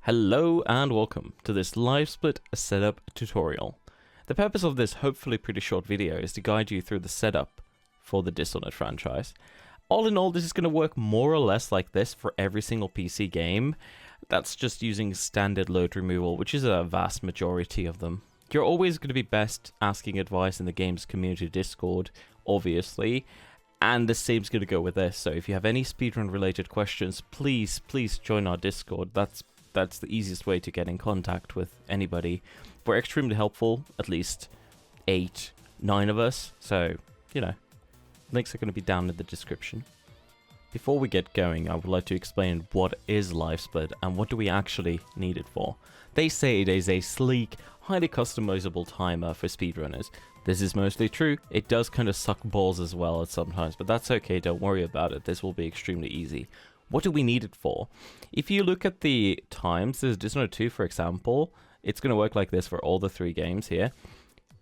Hello and welcome to this Livesplit setup tutorial. The purpose of this hopefully pretty short video is to guide you through the setup for the Dishonored franchise. All in all, this is going to work more or less like this for every single PC game. That's just using standard load removal, which is a vast majority of them. You're always going to be best asking advice in the game's community Discord, obviously. And the same's going to go with this, so if you have any speedrun related questions, please join our Discord. That's the easiest way to get in contact with anybody. We're extremely helpful, at least 8, 9 of us, so, you know, links are going to be down in the description. Before we get going, I would like to explain what is Livesplit and what do we actually need it for. They say it is a sleek, highly customizable timer for speedrunners. This is mostly true. It does kind of suck balls as well at sometimes, but that's okay, don't worry about it. This will be extremely easy. What do we need it for? If you look at the times, there's Dishonored 2 for example, it's going to work like this for all the 3 games here.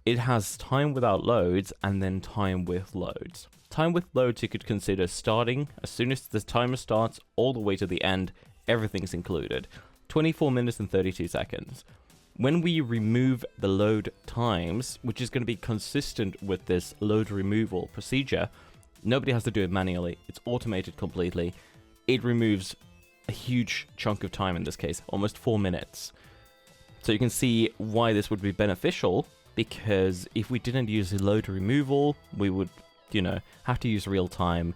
It has time without loads and then time with loads. Time with loads you could consider starting as soon as the timer starts all the way to the end, everything's included. 24 minutes and 32 seconds. When we remove the load times, which is going to be consistent with this load removal procedure, nobody has to do it manually, it's automated completely. It removes a huge chunk of time in this case, almost 4 minutes. So you can see why this would be beneficial, because if we didn't use the load removal, we would, you know, have to use real time.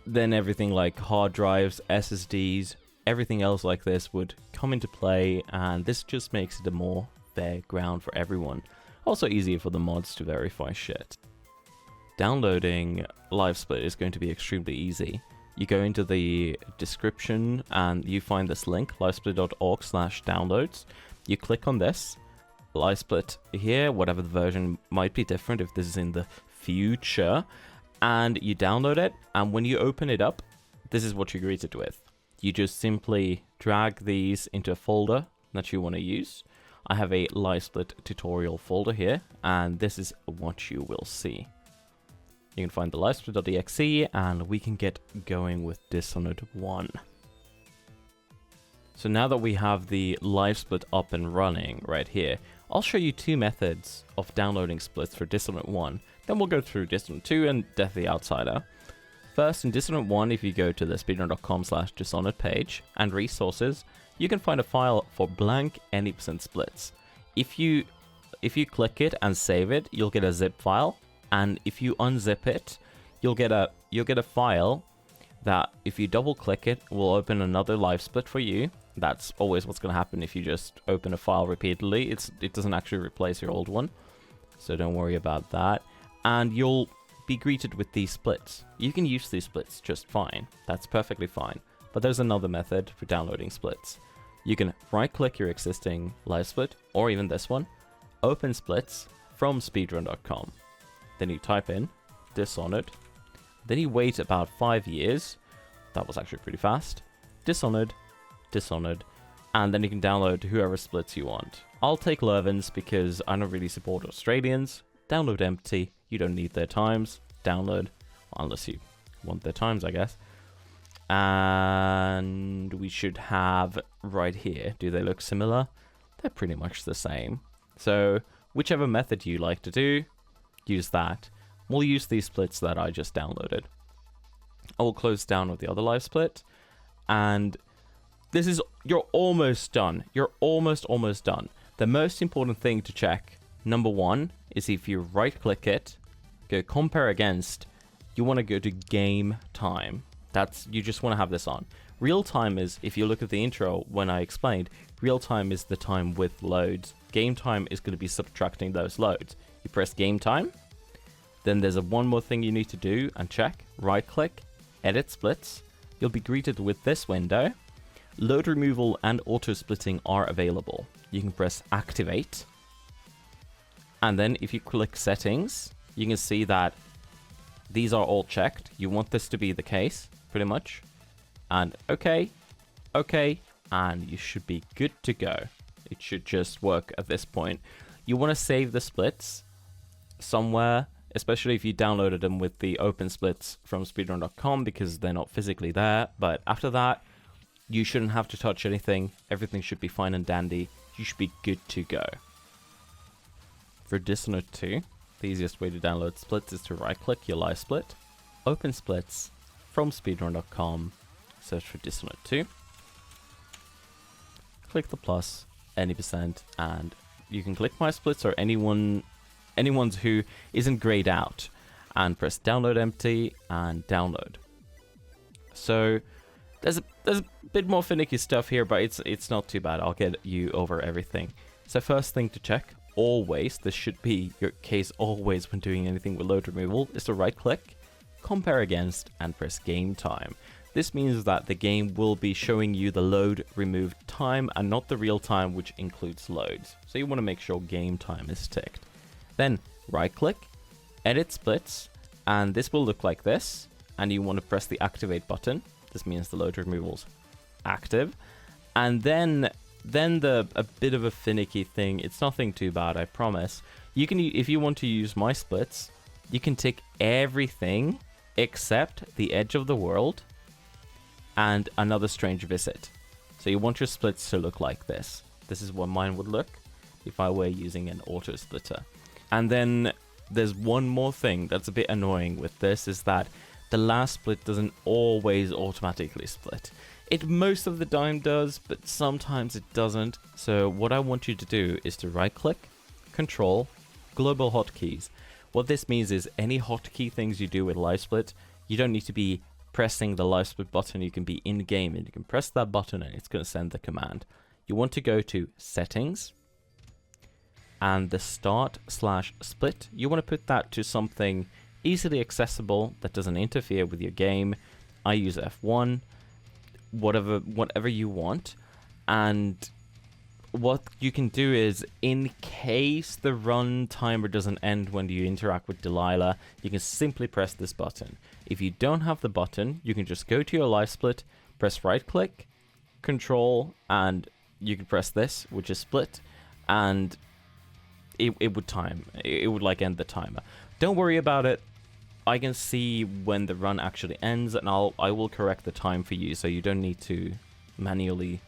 Then everything like hard drives, SSDs, everything else like this would come into play, and this just makes it a more fair ground for everyone. Also easier for the mods to verify shit. Downloading Livesplit is going to be extremely easy. You go into the description and you find this link, livesplit.org/downloads. You click on this, Livesplit here, whatever the version might be different if this is in the future, and you download it, and when you open it up, this is what you're greeted with. You just simply drag these into a folder that you want to use. I have a Livesplit tutorial folder here, and this is what you will see. You can find the livesplit.exe, and we can get going with Dishonored 1. So now that we have the Livesplit up and running right here, I'll show you 2 methods of downloading splits for Dishonored 1. Then we'll go through Dishonored 2 and Death the Outsider. First, in Dishonored 1, if you go to the speedrun.com/Dishonored page and resources, you can find a file for blank any % splits. If you click it and save it, you'll get a zip file. And if you unzip it, you'll get a file that, if you double click it, will open another Livesplit for you. That's always what's going to happen if you just open a file repeatedly. It doesn't actually replace your old one, so don't worry about that. And you'll be greeted with these splits. You can use these splits just fine. That's perfectly fine. But there's another method for downloading splits. You can right-click your existing Livesplit, or even this one, open splits from speedrun.com. Then you type in Dishonored. Then you wait about 5 years. That was actually pretty fast. Dishonored, Dishonored, and then you can download whoever splits you want. I'll take Lurvins because I don't really support Australians. Download empty. You don't need their times. Download, unless you want their times, I guess. And we should have right here. Do they look similar? They're pretty much the same. So whichever method you like to do, use that. We'll use these splits that I just downloaded. I will close down with the other Livesplit, and this is, you're almost done. You're almost done. The most important thing to check, number 1, is if you right click it, go compare against, you want to go to game time. You just want to have this on. Real time is, if you look at the intro when I explained, real time is the time with loads. Game time is going to be subtracting those loads. You press game time, then there's one more thing you need to do and check. Right click, edit splits. You'll be greeted with this window. Load removal and auto splitting are available. You can press activate. And then if you click settings, you can see that these are all checked. You want this to be the case, pretty much. And okay, and you should be good to go. It should just work at this point. You want to save the splits somewhere, especially if you downloaded them with the open splits from speedrun.com, because they're not physically there. But after that, You shouldn't have to touch anything. Everything should be fine and dandy. You should be good to go. For Dishonored 2, the easiest way to download splits is to right-click your Livesplit, open splits from speedrun.com, search for Dishonored 2, click the plus, any %, and you can click my splits or anyone's who isn't grayed out, and press download empty and download. So there's a bit more finicky stuff here, but it's not too bad. I'll get you over everything. So first thing to check, always, this should be your case always when doing anything with load removal, is to right click, compare against, and press game time. This means that the game will be showing you the load removed time and not the real time, which includes loads. So you want to make sure game time is ticked. Then right click, edit splits, and this will look like this, and you want to press the activate button. This means the load removal's active. And then a bit of a finicky thing, it's nothing too bad, I promise. You can, if you want to use my splits, you can tick everything except the edge of the world and another strange visit. So you want your splits to look like this. This is what mine would look if I were using an auto splitter. And then there's one more thing that's a bit annoying with this, is that the last split doesn't always automatically split. It most of the time does, but sometimes it doesn't. So what I want you to do is to right click, control, global hotkeys. What this means is any hotkey things you do with Livesplit, you don't need to be pressing the Livesplit button. You can be in game and you can press that button and it's going to send the command. You want to go to settings and the start/split. You want to put that to something easily accessible that doesn't interfere with your game. I use F1, whatever you want. And what you can do is, in case the run timer doesn't end when you interact with Delilah, you can simply press this button. If you don't have the button, you can just go to your Livesplit, press right click, control, and you can press this, which is split, and it would time. It would like end the timer. Don't worry about it. I can see when the run actually ends, and I will correct the time for you, so you don't need to manually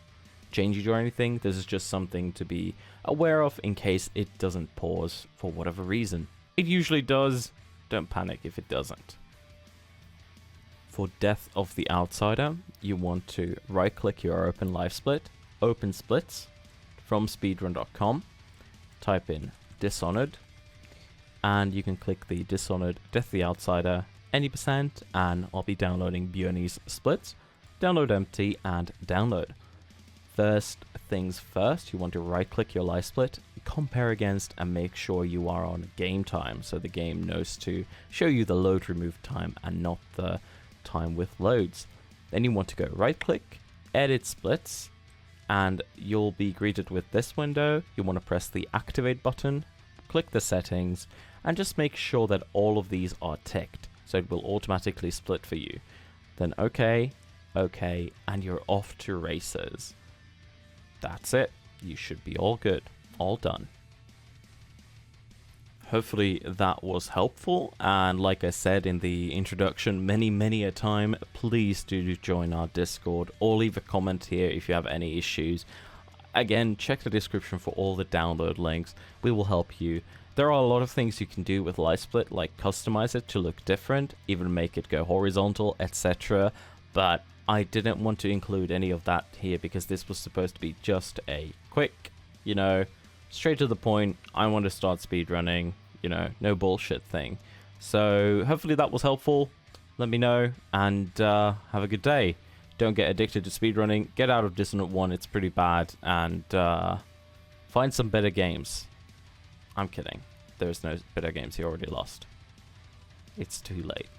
change it or anything. This is just something to be aware of in case it doesn't pause for whatever reason. It usually does. Don't panic if it doesn't. For Death of the Outsider, you want to right click your open Livesplit, open splits from speedrun.com, type in Dishonored, and you can click the Dishonored Death of the Outsider any %, and I'll be downloading Björn's splits. Download empty and download. First things first, you want to right click your Livesplit, compare against, and make sure you are on game time, so the game knows to show you the load remove time and not the time with loads. Then you want to go right click, edit splits, and you'll be greeted with this window. You want to press the activate button, click the settings, and just make sure that all of these are ticked, so it will automatically split for you. Then okay, and you're off to races. That's it. You should be all good, all done. Hopefully that was helpful, and like I said in the introduction many a time, please do join our Discord or leave a comment here if you have any issues. Again, check the description for all the download links. We will help you. There are a lot of things you can do with Livesplit, like customize it to look different, even make it go horizontal, etc. But I didn't want to include any of that here because this was supposed to be just a quick, straight to the point, I want to start speedrunning, no bullshit thing. So hopefully that was helpful. Let me know, and have a good day. Don't get addicted to speedrunning. Get out of Dishonored 1, it's pretty bad, and find some better games. I'm kidding. There's no better games, you already lost. It's too late.